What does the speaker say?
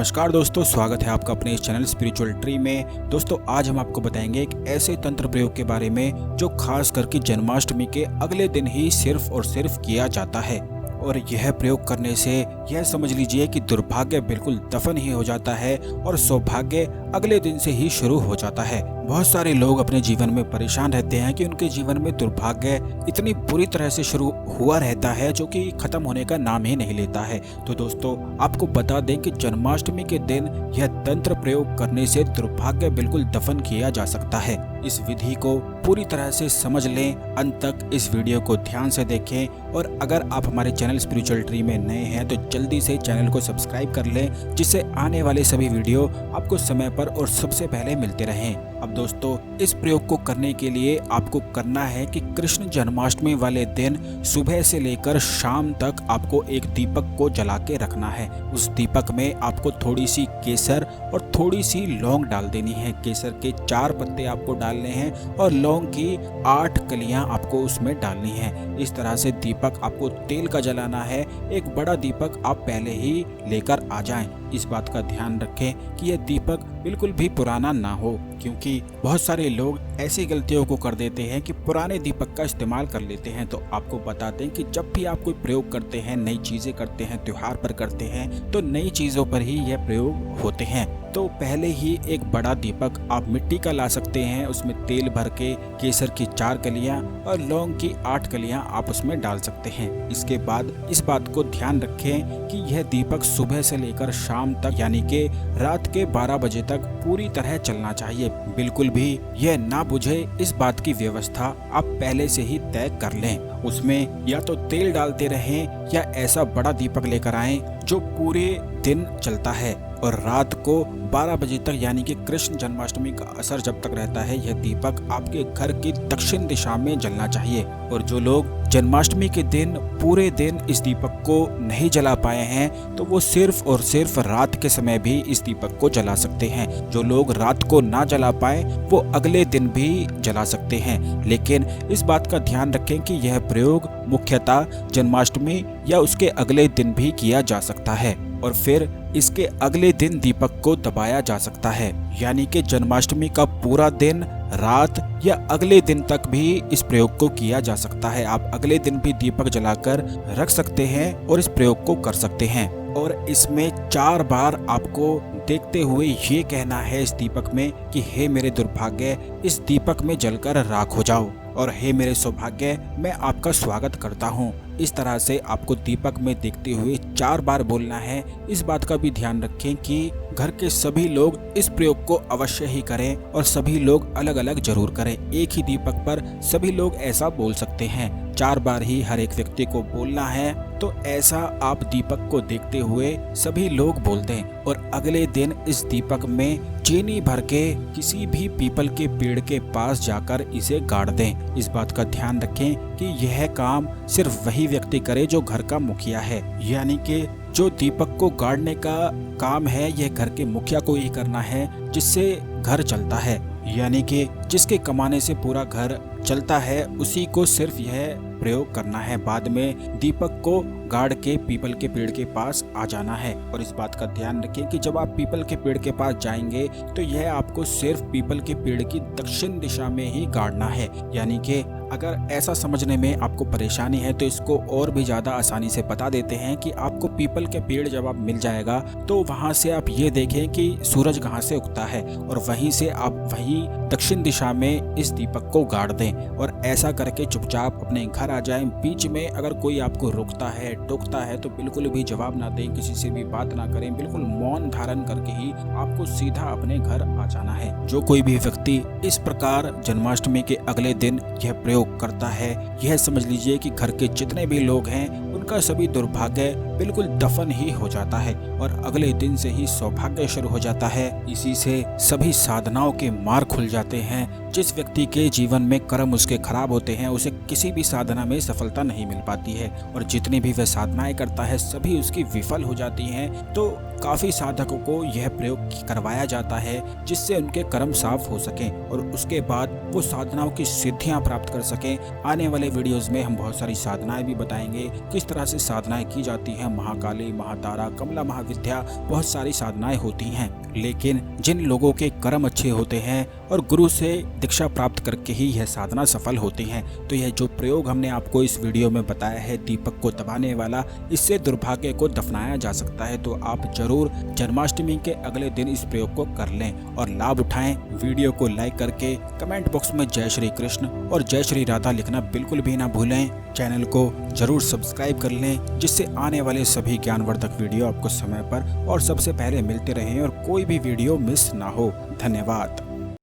नमस्कार दोस्तों, स्वागत है आपका अपने इस चैनल स्पिरिचुअल ट्री में। दोस्तों आज हम आपको बताएंगे एक ऐसे तंत्र प्रयोग के बारे में जो खास करके जन्माष्टमी के अगले दिन ही सिर्फ और सिर्फ किया जाता है। और यह प्रयोग करने से यह समझ लीजिए कि दुर्भाग्य बिल्कुल दफन ही हो जाता है और सौभाग्य अगले दिन से ही शुरू हो जाता है। बहुत सारे लोग अपने जीवन में परेशान रहते हैं कि उनके जीवन में दुर्भाग्य इतनी बुरी तरह से शुरू हुआ रहता है जो कि खत्म होने का नाम ही नहीं लेता है। तो दोस्तों आपको बता दें कि जन्माष्टमी के दिन यह तंत्र प्रयोग करने से दुर्भाग्य बिल्कुल दफन किया जा सकता है। इस विधि को पूरी तरह से समझ लें, अंत तक इस वीडियो को ध्यान से देखें। और अगर आप हमारे चैनल स्पिरिचुअल ट्री में नए हैं तो जल्दी से चैनल को सब्सक्राइब कर लें, जिससे आने वाले सभी वीडियो आपको समय पर और सबसे पहले मिलते रहें। अब दोस्तों इस प्रयोग को करने के लिए आपको करना है कि कृष्ण जन्माष्टमी वाले दिन सुबह से लेकर शाम तक आपको एक दीपक को जला के रखना है। उस दीपक में आपको थोड़ी सी केसर और थोड़ी सी लौंग डाल देनी है। केसर के 4 पत्ते आपको डालने हैं और लौंग की 8 कलियां आपको उसमें डालनी है। इस तरह से दीपक आपको तेल का जलाना है। एक बड़ा दीपक आप पहले ही लेकर आ जाएं। इस बात का ध्यान रखें कि यह दीपक बिल्कुल भी पुराना ना हो, क्योंकि बहुत सारे लोग ऐसी गलतियों को कर देते हैं कि पुराने दीपक का इस्तेमाल कर लेते हैं। तो आपको बताते हैं कि जब भी आप कोई प्रयोग करते हैं, नई चीजें करते हैं, त्योहार पर करते हैं, तो नई चीजों पर ही यह प्रयोग होते हैं। तो पहले ही एक बड़ा दीपक आप मिट्टी का ला सकते हैं। उसमें तेल भर के केसर की 4 कलियां और लौंग की 8 कलियां आप उसमें डाल सकते हैं। इसके बाद इस बात को ध्यान रखें कि यह दीपक सुबह से लेकर शाम तक यानी कि रात के 12 बजे तक पूरी तरह चलना चाहिए। बिल्कुल भी यह ना बुझे, इस बात की व्यवस्था आप पहले से ही तय कर लें। उसमें या तो तेल डालते रहें या ऐसा बड़ा दीपक लेकर आएं जो पूरे दिन चलता है और रात को 12 बजे तक यानी कि कृष्ण जन्माष्टमी का असर जब तक रहता है, यह दीपक आपके घर की दक्षिण दिशा में जलना चाहिए। और जो लोग जन्माष्टमी के दिन पूरे दिन इस दीपक को नहीं जला पाए हैं तो वो सिर्फ और सिर्फ रात के समय भी इस दीपक को जला सकते हैं। जो लोग रात को ना जला पाए वो अगले दिन भी जला सकते हैं। लेकिन इस बात का ध्यान रखें कि यह प्रयोग मुख्यतः जन्माष्टमी या उसके अगले दिन भी किया जा सकता है और फिर इसके अगले दिन दीपक को दबाया जा सकता है, यानी कि जन्माष्टमी का पूरा दिन, रात या अगले दिन तक भी इस प्रयोग को किया जा सकता है। आप अगले दिन भी दीपक जलाकर रख सकते हैं और इस प्रयोग को कर सकते हैं। और इसमें 4 बार आपको देखते हुए ये कहना है इस दीपक में कि हे मेरे दुर्भाग्य, इस दीपक में जलकर राख हो जाओ, और हे मेरे सौभाग्य, मैं आपका स्वागत करता हूँ। इस तरह से आपको दीपक में देखते हुए 4 बार बोलना है। इस बात का भी ध्यान रखें कि घर के सभी लोग इस प्रयोग को अवश्य ही करें और सभी लोग अलग अलग जरूर करें। एक ही दीपक पर सभी लोग ऐसा बोल सकते हैं। 4 बार ही हर एक व्यक्ति को बोलना है। तो ऐसा आप दीपक को देखते हुए सभी लोग बोल दें और अगले दिन इस दीपक में चीनी भर के किसी भी पीपल के पेड़ के पास जाकर इसे गाड़ दें। इस बात का ध्यान रखें कि यह काम सिर्फ वही व्यक्ति करे जो घर का मुखिया है, यानी कि जो दीपक को गाड़ने का काम है यह घर के मुखिया को ही करना है, जिससे घर चलता है, यानी कि जिसके कमाने से पूरा घर चलता है, उसी को सिर्फ यह प्रयोग करना है। बाद में दीपक को गाड़ के पीपल के पेड़ के पास आ जाना है। और इस बात का ध्यान रखें कि जब आप पीपल के पेड़ के पास जाएंगे तो यह आपको सिर्फ पीपल के पेड़ की दक्षिण दिशा में ही गाड़ना है। यानी कि अगर ऐसा समझने में आपको परेशानी है तो इसको और भी ज्यादा आसानी से बता देते हैं कि आपको पीपल के पेड़ जब आप मिल जाएगा तो वहां से आप ये देखें कि सूरज कहां से उगता है और वहीं से आप वही दक्षिण दिशा में इस दीपक को गाड़ दें। और ऐसा करके चुपचाप अपने घर आ जाएं। बीच में अगर कोई आपको रोकता है, टोकता है तो बिल्कुल भी जवाब ना दें, किसी से भी बात ना करें। बिल्कुल मौन धारण करके ही आपको सीधा अपने घर आ जाना है। जो कोई भी व्यक्ति इस प्रकार जन्माष्टमी के अगले दिन यह प्रयोग करता है, यह समझ लीजिए कि घर के जितने भी लोग हैं उनका सभी दुर्भाग्य बिल्कुल दफन ही हो जाता है और अगले दिन से ही सौभाग्य शुरू हो जाता है। इसी से सभी साधनाओं के मार्ग खुल जाते हैं। जिस व्यक्ति के जीवन में कर्म उसके खराब होते हैं उसे किसी भी साधना में सफलता नहीं मिल पाती है और जितनी भी वह साधनाएं करता है सभी उसकी विफल हो जाती हैं। तो काफी साधकों को यह प्रयोग करवाया जाता है जिससे उनके कर्म साफ हो सकें और उसके बाद वो साधनाओं की सिद्धियां प्राप्त कर सकें। आने वाले वीडियोस में हम बहुत सारी साधनाएं भी बताएंगे, किस तरह से साधनाएं की जाती हैं हैं महाकाली, महातारा, कमला, महाविद्या, बहुत सारी साधनाएं होती हैं। लेकिन जिन लोगों के कर्म अच्छे होते हैं और गुरु से दीक्षा प्राप्त करके ही यह साधना सफल होती है। तो यह जो प्रयोग हमने आपको इस वीडियो में बताया है दीपक को दबाने वाला, इससे दुर्भाग्य को दफनाया जा सकता है। तो आप जरूर जन्माष्टमी के अगले दिन इस प्रयोग को कर लें और लाभ उठाएं। वीडियो को लाइक करके कमेंट बॉक्स में जय श्री कृष्ण और जय श्री राधा लिखना बिल्कुल भी ना भूलें। चैनल को जरूर सब्सक्राइब कर लें, जिससे आने वाले सभी ज्ञानवर्धक वीडियो आपको समय पर और सबसे पहले मिलते रहें और कोई भी वीडियो मिस ना हो। धन्यवाद।